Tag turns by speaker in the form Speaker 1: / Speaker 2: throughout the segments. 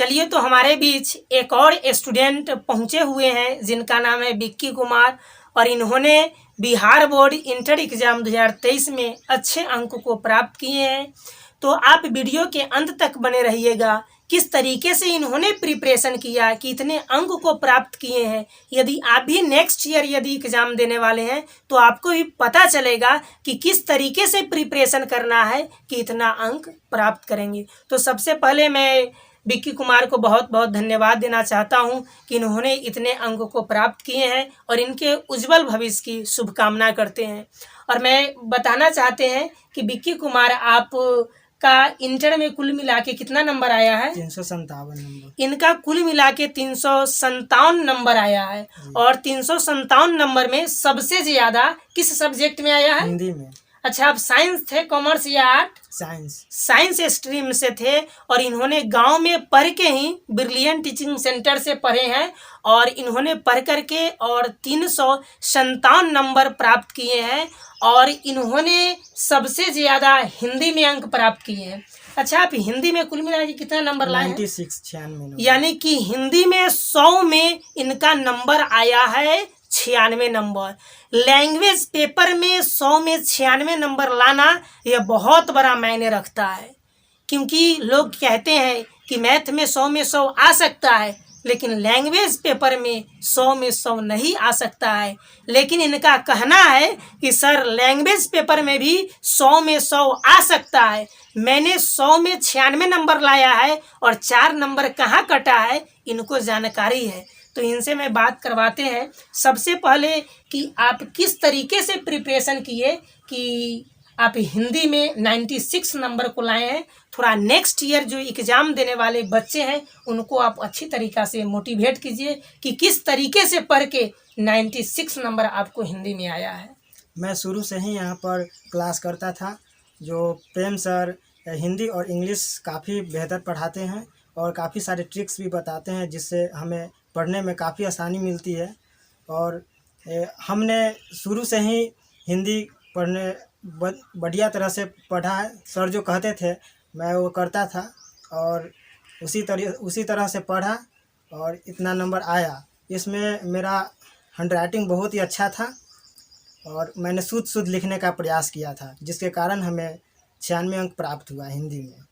Speaker 1: चलिए, तो हमारे बीच एक और स्टूडेंट पहुंचे हुए हैं जिनका नाम है विक्की कुमार, और इन्होंने बिहार बोर्ड इंटर एग्ज़ाम 2023 में अच्छे अंक को प्राप्त किए हैं। तो आप वीडियो के अंत तक बने रहिएगा, किस तरीके से इन्होंने प्रिपरेशन किया, कि इतने अंक को प्राप्त किए हैं। यदि आप भी नेक्स्ट ईयर यदि एग्ज़ाम देने वाले हैं तो आपको भी पता चलेगा कि किस तरीके से प्रिपरेशन करना है कि इतना अंक प्राप्त करेंगे। तो सबसे पहले मैं विक्की कुमार को बहुत बहुत धन्यवाद देना चाहता हूं कि इन्होंने इतने अंक को प्राप्त किए हैं और इनके उज्जवल भविष्य की शुभकामना करते हैं। और मैं बताना चाहते हैं कि विक्की कुमार आप का इंटर में कुल मिला के कितना नंबर आया है?
Speaker 2: 357 नंबर।
Speaker 1: इनका कुल मिला के 357 नंबर आया है। और 357 नंबर में सबसे ज्यादा किस सब्जेक्ट में आया है?
Speaker 2: हिंदी में।
Speaker 1: अच्छा, आप साइंस थे, कॉमर्स या आर्ट? साइंस स्ट्रीम से थे। और इन्होंने गांव में पढ़ के ही ब्रिलियंट टीचिंग सेंटर से पढ़े हैं, और इन्होंने पढ़ करके और 357 नंबर प्राप्त किए हैं। और इन्होंने सबसे ज़्यादा हिंदी में अंक प्राप्त किए हैं। अच्छा, आप हिंदी में कुल मिला के कितना नंबर लाए हैं?
Speaker 2: 96
Speaker 1: यानी कि हिंदी में 100 में इनका नंबर आया है 96 नंबर। लैंग्वेज पेपर में 100 में 96 नंबर लाना यह बहुत बड़ा मायने रखता है, क्योंकि लोग कहते हैं कि मैथ में 100 में 100 आ सकता है, लेकिन लैंग्वेज पेपर में 100 में 100 नहीं आ सकता है। लेकिन इनका कहना है कि सर, लैंग्वेज पेपर में भी 100 में 100 आ सकता है। मैंने 100 में 96 नंबर लाया है और 4 नंबर कहाँ कटा है इनको जानकारी है। तो इनसे मैं बात करवाते हैं सबसे पहले कि आप किस तरीके से प्रिपरेशन किए कि आप हिंदी में 96 नंबर को लाए हैं। थोड़ा नेक्स्ट ईयर जो एग्ज़ाम देने वाले बच्चे हैं उनको आप अच्छी तरीक़ा से मोटिवेट कीजिए कि किस तरीके से पढ़ के 96 नंबर आपको हिंदी में आया है।
Speaker 2: मैं शुरू से ही यहाँ पर क्लास करता था। जो प्रेम सर हिंदी और इंग्लिश काफ़ी बेहतर पढ़ाते हैं और काफ़ी सारे ट्रिक्स भी बताते हैं, जिससे हमें पढ़ने में काफ़ी आसानी मिलती है। और हमने शुरू से ही हिंदी पढ़ने बढ़िया तरह से पढ़ा है। सर जो कहते थे मैं वो करता था और उसी तरह से पढ़ा और इतना नंबर आया। इसमें मेरा हैंडराइटिंग बहुत ही अच्छा था और मैंने शुद्ध लिखने का प्रयास किया था, जिसके कारण हमें 96 अंक प्राप्त हुआ हिंदी में।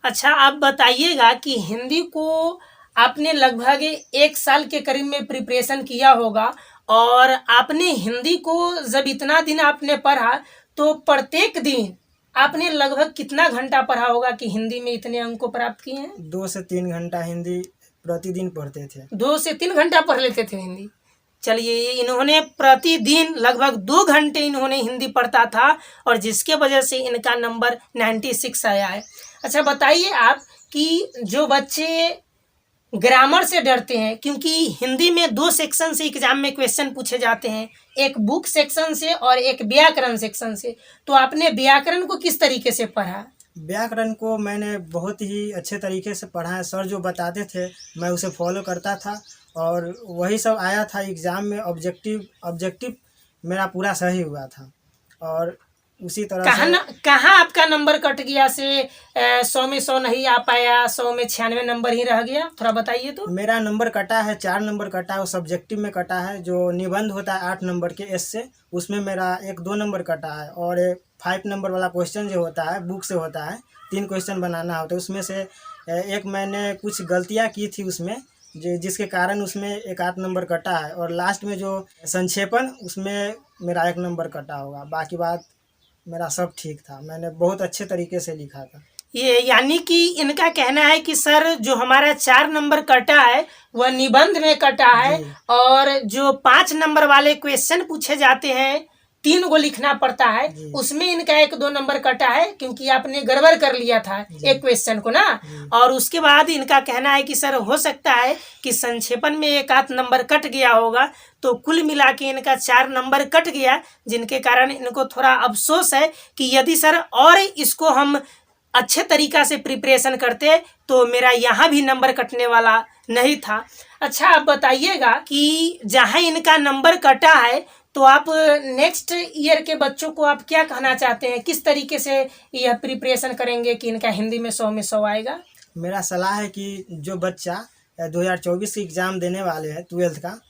Speaker 1: अच्छा, आप बताइएगा कि हिंदी को आपने लगभग 1 साल के करीब में प्रिपरेशन किया होगा, और आपने हिंदी को जब इतना दिन आपने पढ़ा तो प्रत्येक दिन आपने लगभग कितना घंटा पढ़ा होगा कि हिंदी में इतने अंक को प्राप्त किए हैं?
Speaker 2: 2 से 3 घंटा हिंदी प्रतिदिन पढ़ते थे।
Speaker 1: 2 से 3 घंटा पढ़ लेते थे हिंदी। चलिए, इन्होंने प्रतिदिन लगभग 2 घंटे इन्होंने हिंदी पढ़ता था, और जिसके वजह से इनका नंबर 96 आया है। अच्छा, बताइए आप कि जो बच्चे ग्रामर से डरते हैं, क्योंकि हिंदी में 2 सेक्शन से एग्जाम में क्वेश्चन पूछे जाते हैं, एक बुक सेक्शन से और एक व्याकरण सेक्शन से। तो आपने व्याकरण को किस तरीके से पढ़ा?
Speaker 2: व्याकरण को मैंने बहुत ही अच्छे तरीके से पढ़ा है। सर जो बताते थे मैं उसे फॉलो करता था और वही सब आया था एग्ज़ाम में। ऑब्जेक्टिव मेरा पूरा सही हुआ था। और उसी तरह से
Speaker 1: कहाँ आपका नंबर कट गया से 100 में 100 नहीं आ पाया, 100 में 96 नंबर ही रह गया? थोड़ा बताइए। तो
Speaker 2: मेरा नंबर कटा है, 4 नंबर कटा है। वो सब्जेक्टिव में कटा है। जो निबंध होता है 8 नंबर के एस से, उसमें मेरा 1-2 नंबर कटा है। और 5 नंबर वाला क्वेश्चन जो होता है बुक से होता है, 3 क्वेश्चन बनाना होता है। उसमें से एक मैंने कुछ गलतियाँ की थी उसमें, जिसके कारण उसमें 1-8 नंबर कटा है। और लास्ट में जो संक्षेपण, उसमें मेरा 1 नंबर कटा होगा। बाकी बात मेरा सब ठीक था। मैंने बहुत अच्छे तरीके से लिखा था।
Speaker 1: ये यानी कि इनका कहना है कि सर, जो हमारा 4 नंबर कटा है वह निबंध में कटा है, और जो 5 नंबर वाले क्वेश्चन पूछे जाते हैं 3 को लिखना पड़ता है, उसमें इनका 1-2 नंबर कटा है, क्योंकि आपने गड़बड़ कर लिया था एक क्वेश्चन को ना। और उसके बाद इनका कहना है कि सर, हो सकता है कि संक्षेपण में 1-8 नंबर कट गया होगा, तो कुल मिला के इनका 4 नंबर कट गया, जिनके कारण इनको थोड़ा अफसोस है कि यदि सर और इसको हम अच्छे तरीक़ा से प्रिपरेशन करते तो मेरा यहाँ भी नंबर कटने वाला नहीं था। अच्छा, आप बताइएगा कि जहाँ इनका नंबर कटा है तो आप नेक्स्ट ईयर के बच्चों को आप क्या कहना चाहते हैं, किस तरीके से यह प्रिपरेशन करेंगे कि इनका हिंदी में 100 में 100 आएगा?
Speaker 2: मेरा सलाह है कि जो बच्चा 2024 की एग्ज़ाम देने वाले हैं 12th का,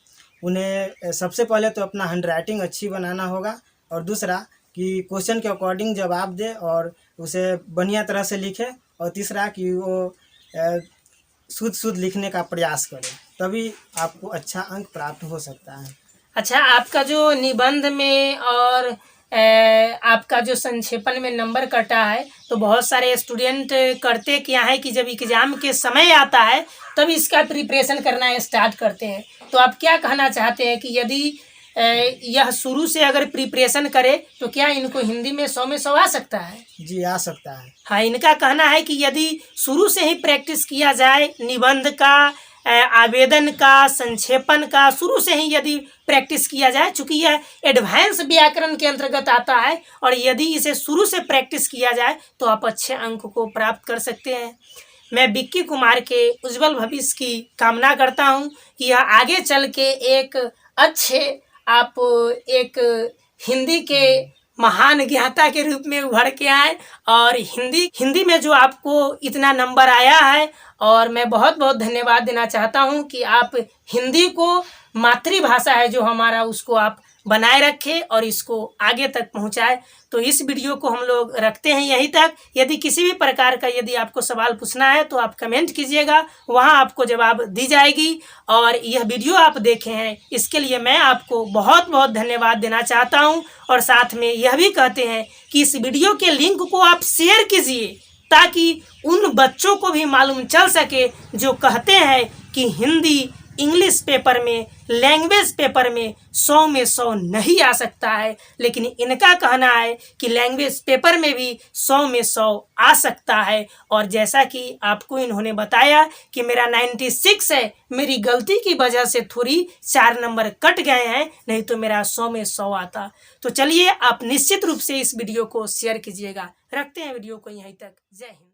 Speaker 2: उन्हें सबसे पहले तो अपना हैंड राइटिंग अच्छी बनाना होगा, और दूसरा कि क्वेश्चन के अकॉर्डिंग जवाब दे और उसे बढ़िया तरह से लिखे, और तीसरा कि वो शुद्ध शुद्ध लिखने का प्रयास करें, तभी आपको अच्छा अंक प्राप्त हो सकता है।
Speaker 1: अच्छा, आपका जो निबंध में और आपका जो संक्षेपण में नंबर कटा है, तो बहुत सारे स्टूडेंट करते क्या है कि जब एग्ज़ाम के समय आता है तब इसका प्रिपरेशन करना स्टार्ट करते हैं। तो आप क्या कहना चाहते हैं कि यदि यह शुरू से अगर प्रिपरेशन करे तो क्या इनको हिंदी में 100 में 100 आ सकता है?
Speaker 2: जी, आ सकता है।
Speaker 1: हाँ, इनका कहना है कि यदि शुरू से ही प्रैक्टिस किया जाए, निबंध का, आवेदन का, संक्षेपण का शुरू से ही यदि प्रैक्टिस किया जाए, चूँकि यह एडवांस व्याकरण के अंतर्गत आता है, और यदि इसे शुरू से प्रैक्टिस किया जाए तो आप अच्छे अंक को प्राप्त कर सकते हैं। मैं विक्की कुमार के उज्जवल भविष्य की कामना करता हूँ कि यह आगे चल के एक अच्छे आप एक हिंदी के महान ज्ञाता के रूप में उभर के आए, और हिंदी में जो आपको इतना नंबर आया है, और मैं बहुत बहुत धन्यवाद देना चाहता हूं कि आप हिंदी को मातृभाषा है जो हमारा, उसको आप बनाए रखें और इसको आगे तक पहुंचाए। तो इस वीडियो को हम लोग रखते हैं यहीं तक। यदि किसी भी प्रकार का यदि आपको सवाल पूछना है तो आप कमेंट कीजिएगा, वहां आपको जवाब दी जाएगी। और यह वीडियो आप देखे हैं इसके लिए मैं आपको बहुत बहुत धन्यवाद देना चाहता हूं, और साथ में यह भी कहते हैं कि इस वीडियो के लिंक को आप शेयर कीजिए, ताकि उन बच्चों को भी मालूम चल सके जो कहते हैं कि हिंदी इंग्लिश पेपर में, लैंग्वेज पेपर में 100 में 100 नहीं आ सकता है, लेकिन इनका कहना है कि लैंग्वेज पेपर में भी 100 में 100 आ सकता है। और जैसा कि आपको इन्होंने बताया कि मेरा 96 है, मेरी गलती की वजह से थोड़ी 4 नंबर कट गए हैं, नहीं तो मेरा 100 में 100 आता। तो चलिए, आप निश्चित रूप से इस वीडियो को शेयर कीजिएगा। रखते हैं वीडियो को यहीं तक। जय हिंद।